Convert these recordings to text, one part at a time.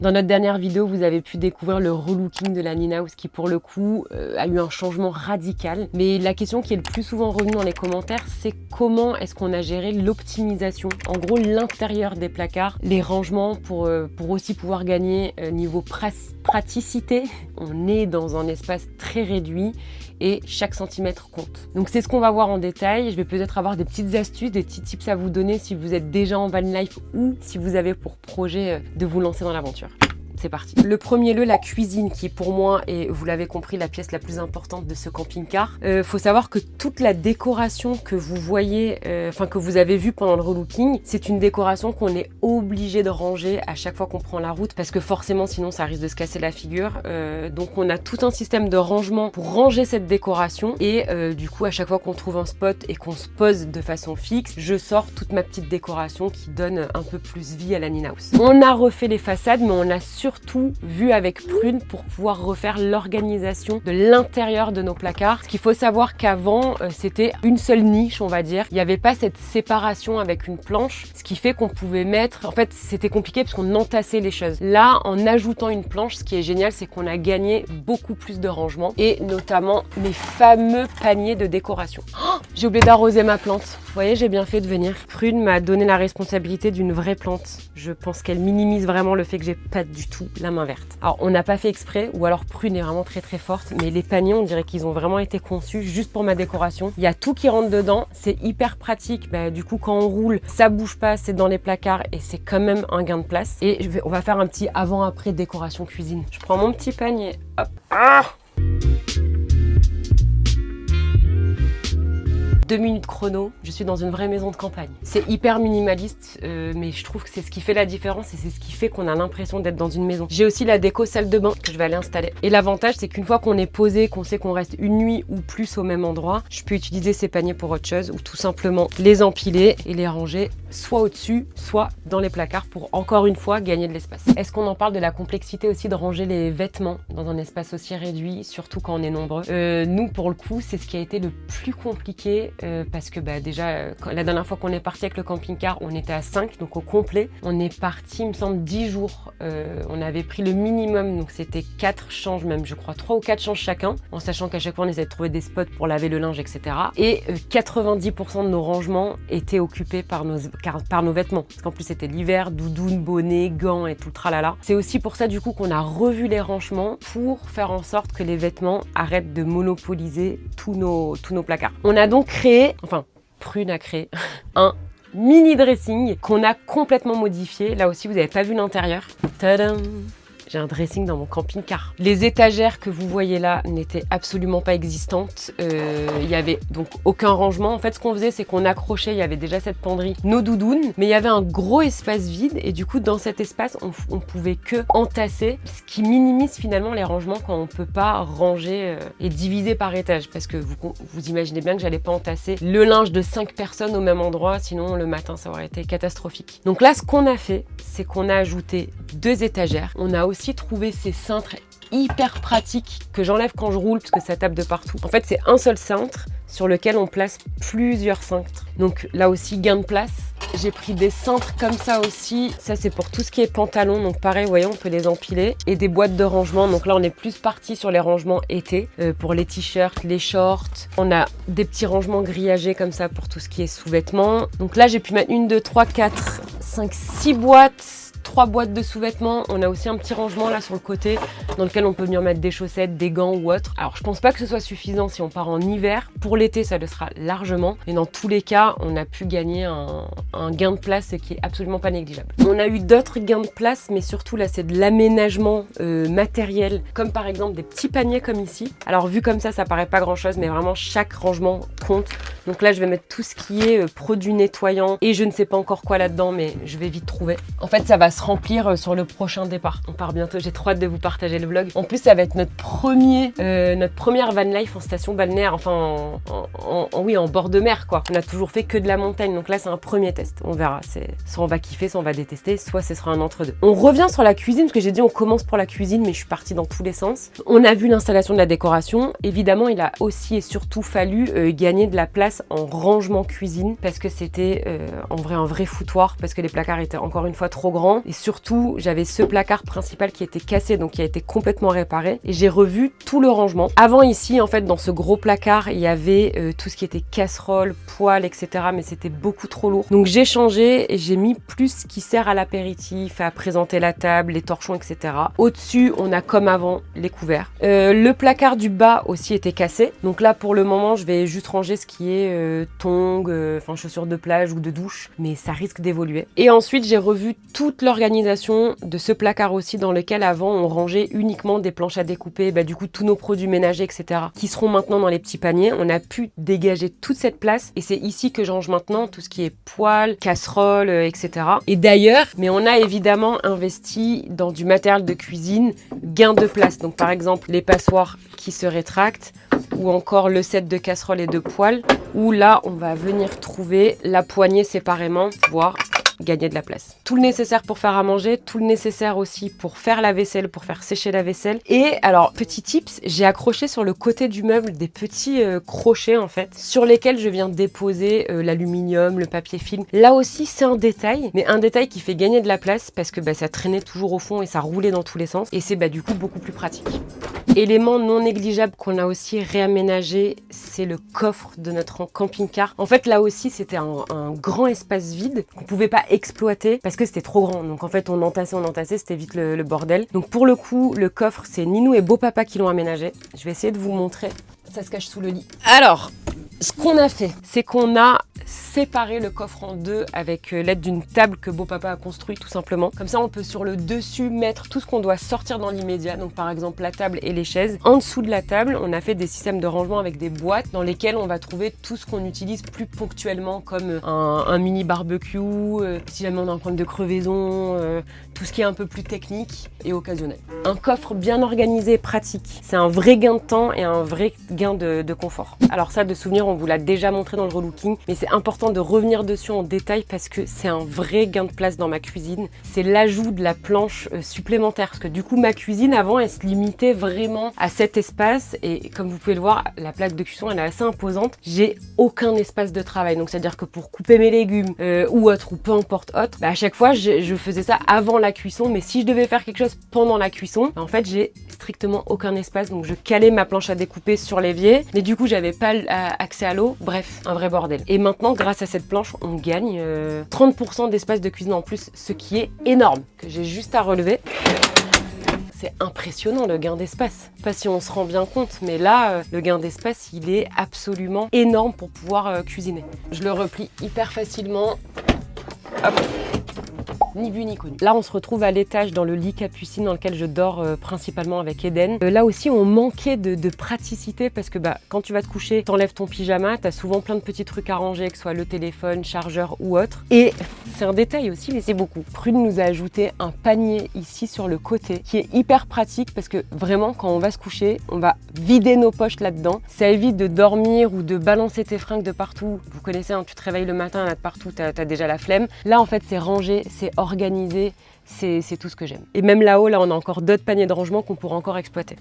Dans notre dernière vidéo, vous avez pu découvrir le relooking de la Nina House qui pour le coup a eu un changement radical. Mais la question qui est le plus souvent revenue dans les commentaires, c'est comment est-ce qu'on a géré l'optimisation. En gros, l'intérieur des placards, les rangements pour aussi pouvoir gagner niveau praticité. On est dans un espace très réduit et chaque centimètre compte. Donc c'est ce qu'on va voir en détail. Je vais peut-être avoir des petites astuces, des petits tips à vous donner si vous êtes déjà en van life ou si vous avez pour projet de vous lancer dans l'aventure. C'est parti. Le premier lieu, la cuisine, qui est pour moi, et vous l'avez compris, la pièce la plus importante de ce camping-car. Faut savoir que toute la décoration que vous voyez, que vous avez vue pendant le relooking, c'est une décoration qu'on est obligé de ranger à chaque fois qu'on prend la route, parce que forcément, sinon, ça risque de se casser la figure. Donc, on a tout un système de rangement pour ranger cette décoration. Et du coup, à chaque fois qu'on trouve un spot et qu'on se pose de façon fixe, je sors toute ma petite décoration qui donne un peu plus vie à la Nina House. On a refait les façades, mais on a surtout vu avec Prune pour pouvoir refaire l'organisation de l'intérieur de nos placards. Parce qu'il faut savoir qu'avant, c'était une seule niche, on va dire. Il n'y avait pas cette séparation avec une planche, ce qui fait qu'on pouvait mettre... En fait, c'était compliqué parce qu'on entassait les choses. Là, en ajoutant une planche, ce qui est génial, c'est qu'on a gagné beaucoup plus de rangement et notamment mes fameux paniers de décoration. Oh, j'ai oublié d'arroser ma plante. Vous voyez, j'ai bien fait de venir. Prune m'a donné la responsabilité d'une vraie plante. Je pense qu'elle minimise vraiment le fait que j'ai pas du tout la main verte. Alors, on n'a pas fait exprès, ou alors Prune est vraiment très très forte, mais les paniers, on dirait qu'ils ont vraiment été conçus juste pour ma décoration. Il y a tout qui rentre dedans, c'est hyper pratique. Du coup, quand on roule, ça bouge pas, c'est dans les placards et c'est quand même un gain de place. Et on va faire un petit avant-après décoration cuisine. Je prends mon petit panier, hop. Ah, 2 minutes chrono, je suis dans une vraie maison de campagne. C'est hyper minimaliste, mais je trouve que c'est ce qui fait la différence et c'est ce qui fait qu'on a l'impression d'être dans une maison. J'ai aussi la déco salle de bain que je vais aller installer. Et l'avantage, c'est qu'une fois qu'on est posé, qu'on sait qu'on reste une nuit ou plus au même endroit, je peux utiliser ces paniers pour autre chose ou tout simplement les empiler et les ranger soit au-dessus, soit dans les placards pour encore une fois gagner de l'espace. Est-ce qu'on en parle de la complexité aussi de ranger les vêtements dans un espace aussi réduit, surtout quand on est nombreux? Nous, pour le coup, c'est ce qui a été le plus compliqué parce que déjà, la dernière fois qu'on est parti avec le camping-car, on était à 5, donc au complet. On est parti, il me semble, 10 jours. On avait pris le minimum, donc c'était 4 changes, même je crois 3 ou 4 changes chacun, en sachant qu'à chaque fois on essayait de trouver des spots pour laver le linge, etc. Et 90% de nos rangements étaient occupés par nos vêtements. Parce qu'en plus c'était l'hiver, doudoune, bonnet, gants et tout le tralala. C'est aussi pour ça du coup qu'on a revu les rangements pour faire en sorte que les vêtements arrêtent de monopoliser tous nos placards. On a donc créé, Prune a créé un mini dressing qu'on a complètement modifié. Là aussi, vous n'avez pas vu l'intérieur. Tadam! J'ai un dressing dans mon camping-car. Les étagères que vous voyez là n'étaient absolument pas existantes. Il y avait donc aucun rangement. En fait, ce qu'on faisait, c'est qu'on accrochait, il y avait déjà cette penderie, nos doudounes, mais il y avait un gros espace vide et du coup, dans cet espace, on pouvait que entasser, ce qui minimise finalement les rangements quand on peut pas ranger et diviser par étage. Parce que vous imaginez bien que j'allais pas entasser le linge de 5 personnes au même endroit, sinon le matin, ça aurait été catastrophique. Donc là, ce qu'on a fait, c'est qu'on a ajouté 2 étagères. On a aussi trouvé ces cintres hyper pratiques que j'enlève quand je roule parce que ça tape de partout. En fait, c'est un seul cintre sur lequel on place plusieurs cintres. Donc là aussi, gain de place. J'ai pris des cintres comme ça aussi. Ça, c'est pour tout ce qui est pantalon. Donc pareil, vous voyez, on peut les empiler. Et des boîtes de rangement. Donc là, on est plus parti sur les rangements été. Pour les t-shirts, les shorts. On a des petits rangements grillagés comme ça pour tout ce qui est sous-vêtements. Donc là, j'ai pu mettre 1, 2, 3, 4, 5, 6 boîtes. 3 boîtes de sous-vêtements. On a aussi un petit rangement là sur le côté dans lequel on peut venir mettre des chaussettes, des gants ou autre. Alors je pense pas que ce soit suffisant si on part en hiver. Pour l'été, ça le sera largement. Et dans tous les cas, on a pu gagner un gain de place qui est absolument pas négligeable. On a eu d'autres gains de place, mais surtout là, c'est de l'aménagement matériel, comme par exemple des petits paniers comme ici. Alors vu comme ça paraît pas grand chose, mais vraiment chaque rangement compte. Donc là, je vais mettre tout ce qui est produits nettoyants et je ne sais pas encore quoi là-dedans, mais je vais vite trouver. En fait, ça va se remplir sur le prochain départ. On part bientôt, j'ai trop hâte de vous partager le vlog. En plus, ça va être notre première van life en station balnéaire, enfin oui, en bord de mer quoi. On a toujours fait que de la montagne, donc là c'est un premier test. On verra, soit on va kiffer, soit on va détester, soit ce sera un entre-deux. On revient sur la cuisine, parce que j'ai dit on commence pour la cuisine, mais je suis partie dans tous les sens. On a vu l'installation de la décoration. Évidemment, il a aussi et surtout fallu gagner de la place en rangement cuisine, parce que c'était en vrai un vrai foutoir, parce que les placards étaient encore une fois trop grands. Et surtout, j'avais ce placard principal qui était cassé, donc qui a été complètement réparé. Et j'ai revu tout le rangement. Avant ici, en fait, dans ce gros placard, il y avait tout ce qui était casserole, poêle, etc. Mais c'était beaucoup trop lourd. Donc j'ai changé et j'ai mis plus ce qui sert à l'apéritif, à présenter la table, les torchons, etc. Au-dessus, on a comme avant les couverts. Le placard du bas aussi était cassé. Donc là, pour le moment, je vais juste ranger ce qui est tongs, enfin chaussures de plage ou de douche. Mais ça risque d'évoluer. Et ensuite, j'ai revu toute l'organisation de ce placard aussi, dans lequel avant, on rangeait uniquement des planches à découper, du coup, tous nos produits ménagers, etc. qui seront maintenant dans les petits paniers. On a pu dégager toute cette place et c'est ici que je range maintenant tout ce qui est poêle, casserole, etc. Et d'ailleurs, mais on a évidemment investi dans du matériel de cuisine, gain de place. Donc par exemple, les passoires qui se rétractent, ou encore le set de casserole et de poêle, où là, on va venir trouver la poignée séparément, voire gagner de la place. Tout le nécessaire pour faire à manger, tout le nécessaire aussi pour faire la vaisselle, pour faire sécher la vaisselle. Et alors, petit tips, j'ai accroché sur le côté du meuble des petits crochets en fait, sur lesquels je viens déposer l'aluminium, le papier film. Là aussi, c'est un détail, mais un détail qui fait gagner de la place parce que ça traînait toujours au fond et ça roulait dans tous les sens. Et c'est du coup beaucoup plus pratique. Élément non négligeable qu'on a aussi réaménagé, c'est le coffre de notre camping-car. En fait, là aussi, c'était un grand espace vide qu'on pouvait pas exploiter parce que c'était trop grand. Donc en fait, on entassait, c'était vite le bordel. Donc pour le coup, le coffre, c'est Ninou et Beau Papa qui l'ont aménagé. Je vais essayer de vous montrer. Ça se cache sous le lit. Alors, ce qu'on a fait, c'est qu'on a séparé le coffre en deux avec l'aide d'une table que Beau Papa a construit tout simplement. Comme ça, on peut sur le dessus mettre tout ce qu'on doit sortir dans l'immédiat. Donc par exemple, la table et les chaises. En dessous de la table, on a fait des systèmes de rangement avec des boîtes dans lesquelles on va trouver tout ce qu'on utilise plus ponctuellement, comme un mini barbecue, si jamais on a un problème de crevaison, tout ce qui est un peu plus technique et occasionnel. Un coffre bien organisé et pratique, c'est un vrai gain de temps et un vrai gain de confort. Alors ça, de souvenir, on vous l'a déjà montré dans le relooking, mais c'est important de revenir dessus en détail parce que c'est un vrai gain de place dans ma cuisine. C'est l'ajout de la planche supplémentaire, parce que du coup, ma cuisine, avant, elle se limitait vraiment à cet espace et comme vous pouvez le voir, la plaque de cuisson, elle est assez imposante. J'ai aucun espace de travail, donc c'est-à-dire que pour couper mes légumes ou autre, ou peu importe autre, à chaque fois, je faisais ça avant la cuisson, mais si je devais faire quelque chose pendant la cuisson, en fait, j'ai strictement aucun espace, donc je calais ma planche à découper sur l'évier, mais du coup, j'avais pas accès à l'eau. Bref, un vrai bordel. Et maintenant, grâce à cette planche, on gagne 30% d'espace de cuisine en plus, ce qui est énorme, que j'ai juste à relever. C'est impressionnant le gain d'espace. Je sais pas si on se rend bien compte, mais là, le gain d'espace, il est absolument énorme pour pouvoir cuisiner. Je le replie hyper facilement. Hop. Ni vu ni connu. Là, on se retrouve à l'étage dans le lit Capucine dans lequel je dors principalement avec Eden. Là aussi, on manquait de praticité parce que quand tu vas te coucher, t'enlèves ton pyjama, t'as souvent plein de petits trucs à ranger, que ce soit le téléphone, chargeur ou autre. Et c'est un détail aussi, mais c'est beaucoup. Prune nous a ajouté un panier ici sur le côté qui est hyper pratique parce que vraiment, quand on va se coucher, on va vider nos poches là-dedans. Ça évite de dormir ou de balancer tes fringues de partout. Vous connaissez, tu te réveilles le matin, là de partout, t'as déjà la flemme. Là, en fait, c'est rangé, c'est organisé, c'est tout ce que j'aime. Et même là-haut, là, on a encore d'autres paniers de rangement qu'on pourra encore exploiter.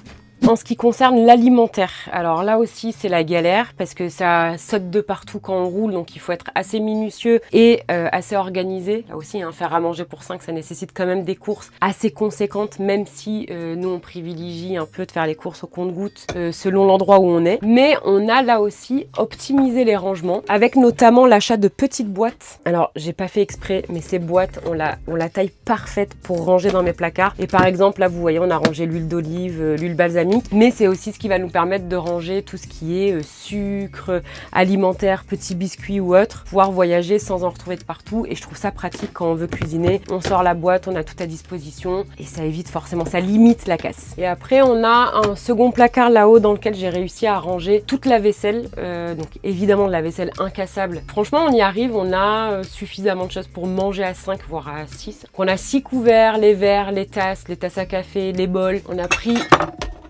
En ce qui concerne l'alimentaire, alors là aussi c'est la galère parce que ça saute de partout quand on roule, donc il faut être assez minutieux et assez organisé. Là aussi, faire à manger pour 5, ça nécessite quand même des courses assez conséquentes, même si nous on privilégie un peu de faire les courses au compte-gouttes selon l'endroit où on est. Mais on a là aussi optimisé les rangements avec notamment l'achat de petites boîtes. Alors j'ai pas fait exprès, mais ces boîtes ont la taille parfaite pour ranger dans mes placards. Et par exemple là vous voyez, on a rangé l'huile d'olive, l'huile balsamique. Mais c'est aussi ce qui va nous permettre de ranger tout ce qui est sucre, alimentaire, petits biscuits ou autre, pouvoir voyager sans en retrouver de partout. Et je trouve ça pratique quand on veut cuisiner. On sort la boîte, on a tout à disposition et ça évite forcément, ça limite la casse. Et après, on a un second placard là-haut dans lequel j'ai réussi à ranger toute la vaisselle. Donc évidemment de la vaisselle incassable. Franchement, on y arrive, on a suffisamment de choses pour manger à 5 voire à 6. Donc on a 6 petits couverts, les verres, les tasses à café, les bols. On a pris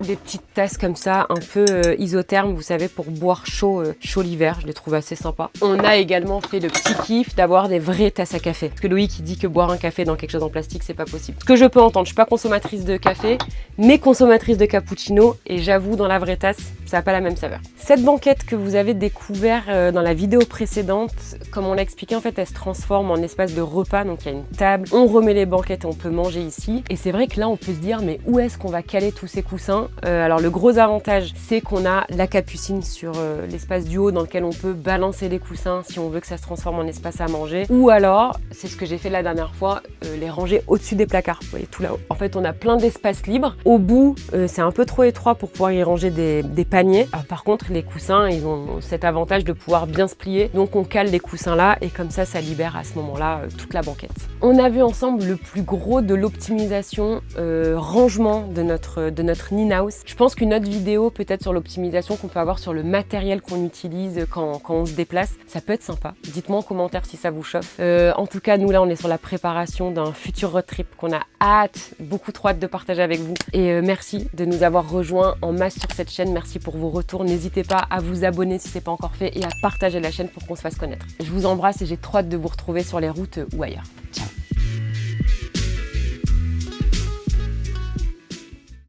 des petites tasses comme ça, un peu isothermes, vous savez, pour boire chaud l'hiver. Je les trouve assez sympas. On a également fait le petit kiff d'avoir des vraies tasses à café. Parce que Loïc, il dit que boire un café dans quelque chose en plastique, c'est pas possible. Ce que je peux entendre, je suis pas consommatrice de café, mais consommatrice de cappuccino. Et j'avoue, dans la vraie tasse, ça n'a pas la même saveur. Cette banquette que vous avez découvert dans la vidéo précédente, comme on l'a expliqué, en fait, elle se transforme en espace de repas. Donc, il y a une table, on remet les banquettes et on peut manger ici. Et c'est vrai que là, on peut se dire, mais où est-ce qu'on va caler tous ces coussins? Alors le gros avantage, c'est qu'on a la capucine sur l'espace du haut dans lequel on peut balancer les coussins si on veut que ça se transforme en espace à manger. Ou alors, c'est ce que j'ai fait la dernière fois, les ranger au-dessus des placards. Vous voyez, tout là-haut. En fait, on a plein d'espace libre. Au bout, c'est un peu trop étroit pour pouvoir y ranger des paniers. Alors, par contre, les coussins, ils ont cet avantage de pouvoir bien se plier. Donc on cale les coussins là et comme ça libère à ce moment-là toute la banquette. On a vu ensemble le plus gros de l'optimisation rangement de notre Nina House. Je pense qu'une autre vidéo peut-être sur l'optimisation qu'on peut avoir sur le matériel qu'on utilise quand on se déplace, ça peut être sympa. Dites-moi en commentaire si ça vous chauffe. En tout cas, nous là, on est sur la préparation d'un futur road trip qu'on a hâte, beaucoup trop hâte de partager avec vous. Et merci de nous avoir rejoints en masse sur cette chaîne. Merci pour vos retours. N'hésitez pas à vous abonner si c'est pas encore fait et à partager la chaîne pour qu'on se fasse connaître. Je vous embrasse et j'ai trop hâte de vous retrouver sur les routes ou ailleurs. Ciao.